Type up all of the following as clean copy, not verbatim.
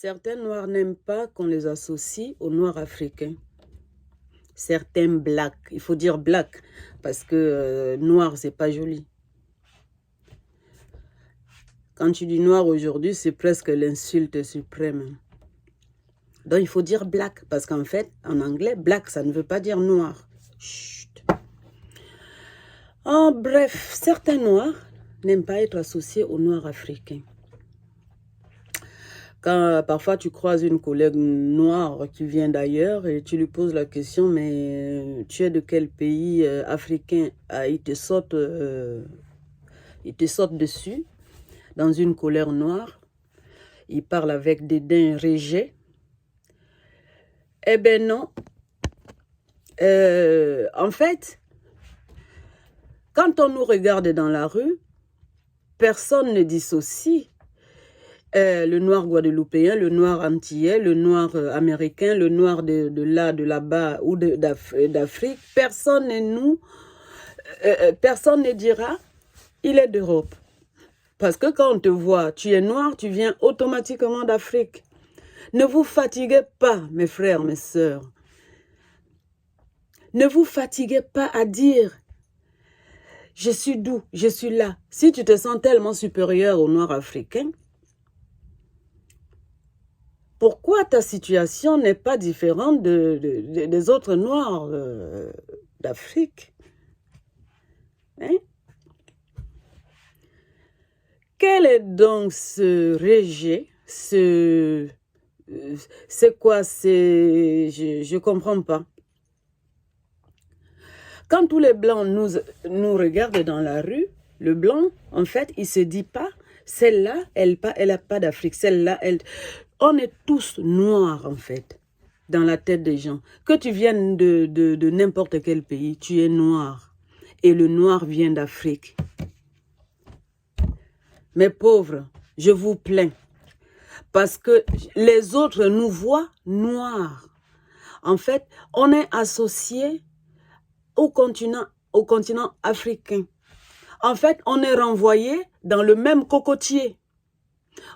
Certains Noirs n'aiment pas qu'on les associe aux Noirs africains. Certains Blacks, il faut dire Black, parce que Noir, c'est pas joli. Quand tu dis Noir aujourd'hui, c'est presque l'insulte suprême. Donc il faut dire Black, parce qu'en fait, en anglais, Black, ça ne veut pas dire Noir. Chut. En bref, certains Noirs n'aiment pas être associés aux Noirs africains. Quand parfois tu croises une collègue noire qui vient d'ailleurs et tu lui poses la question, mais tu es de quel pays africain? Il te saute dessus dans une colère noire. Il parle avec dédain, rejet. Eh ben non. En fait, quand on nous regarde dans la rue, personne ne dissocie le noir guadeloupéen, le noir antillais, le noir américain, le noir de là-bas ou d'Afrique. Personne ne dira il est d'Europe. Parce que quand on te voit, tu es noir, tu viens automatiquement d'Afrique. Ne vous fatiguez pas, mes frères, mes sœurs. Ne vous fatiguez pas à dire je suis d'où, je suis là. Si tu te sens tellement supérieur aux noirs africains, pourquoi ta situation n'est pas différente des autres noirs d'Afrique? Hein? Quel est donc ce rejet? C'est quoi? Je ne comprends pas. Quand tous les Blancs nous regardent dans la rue, le Blanc, en fait, il ne se dit pas, celle-là, elle n'a pas d'Afrique, celle-là, elle... On est tous noirs, en fait, dans la tête des gens. Que tu viennes de n'importe quel pays, tu es noir. Et le noir vient d'Afrique. Mes pauvres, je vous plains. Parce que les autres nous voient noirs. En fait, on est associés au continent africain. En fait, on est renvoyé dans le même cocotier.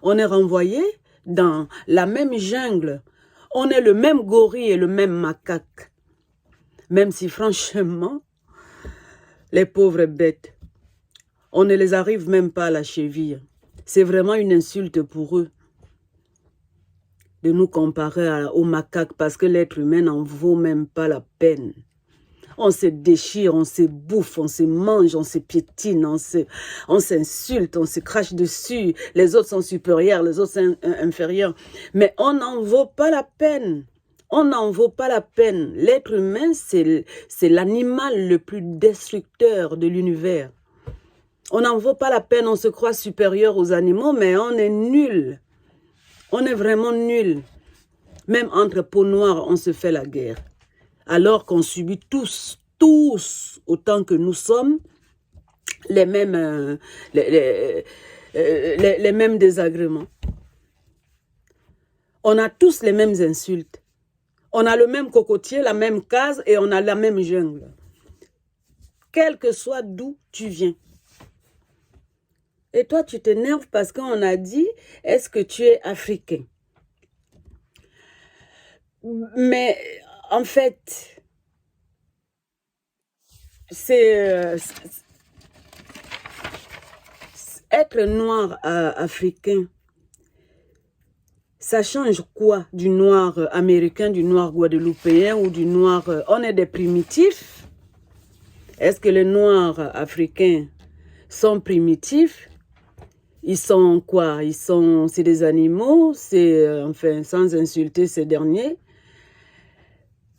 On est renvoyé dans la même jungle. On est le même gorille et le même macaque. Même si franchement, les pauvres bêtes, on ne les arrive même pas à la cheville. C'est vraiment une insulte pour eux de nous comparer aux macaques parce que l'être humain n'en vaut même pas la peine. On se déchire, on se bouffe, on se mange, on se piétine, on s'insulte, on se crache dessus. Les autres sont supérieurs, les autres sont inférieurs. Mais on n'en vaut pas la peine. On n'en vaut pas la peine. L'être humain, c'est l'animal le plus destructeur de l'univers. On n'en vaut pas la peine, on se croit supérieur aux animaux, mais on est nul. On est vraiment nul. Même entre peaux noires, on se fait la guerre. Alors qu'on subit tous, autant que nous sommes, les mêmes désagréments. On a tous les mêmes insultes. On a le même cocotier, la même case et on a la même jungle. Quel que soit d'où tu viens. Et toi, tu t'énerves parce qu'on a dit, est-ce que tu es africain? Mais en fait, être noir africain, ça change quoi du noir américain, du noir guadeloupéen ou du noir... on est des primitifs? Est-ce que les noirs africains sont primitifs? Ils sont quoi? C'est des animaux? Enfin, sans insulter ces derniers.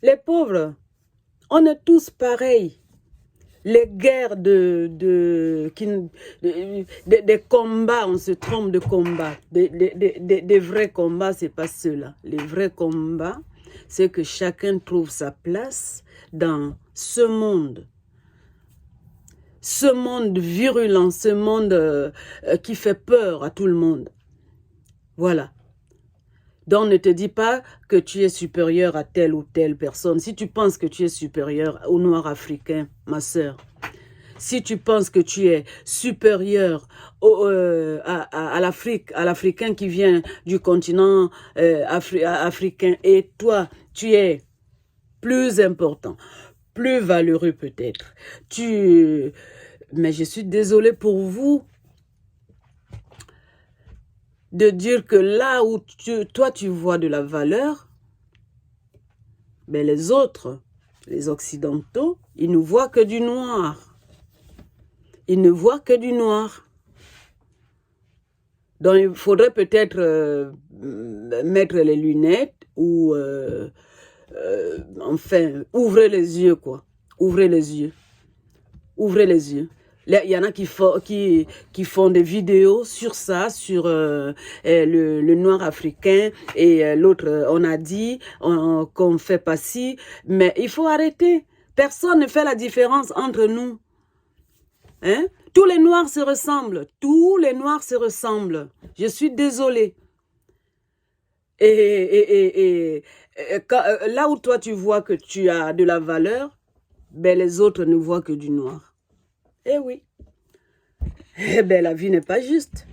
Les pauvres, on est tous pareils. Les guerres des combats, on se trompe de combats. Des vrais combats, c'est pas ceux-là. Les vrais combats, c'est que chacun trouve sa place dans ce monde. Ce monde virulent, ce monde qui fait peur à tout le monde. Voilà. Donc, ne te dis pas que tu es supérieur à telle ou telle personne. Si tu penses que tu es supérieur aux Noirs africains, ma sœur, Si tu penses que tu es supérieur à l'Afrique, à l'Africain qui vient du continent africain, et toi, tu es plus important, plus valeureux peut-être. Mais je suis désolée pour vous de dire que là où toi tu vois de la valeur, ben les autres, les Occidentaux, ils ne voient que du noir. Ils ne voient que du noir. Donc il faudrait peut-être mettre les lunettes ou enfin, ouvrez les yeux quoi. Ouvrez les yeux. Ouvrez les yeux. Il y en a qui font des vidéos sur ça, sur le noir africain. Et l'autre, on a dit qu'on ne fait pas ci. Mais il faut arrêter. Personne ne fait la différence entre nous. Hein? Tous les noirs se ressemblent. Tous les noirs se ressemblent. Je suis désolée. Et là où toi, tu vois que tu as de la valeur, ben les autres ne voient que du noir. Eh oui. Eh bien, la vie n'est pas juste.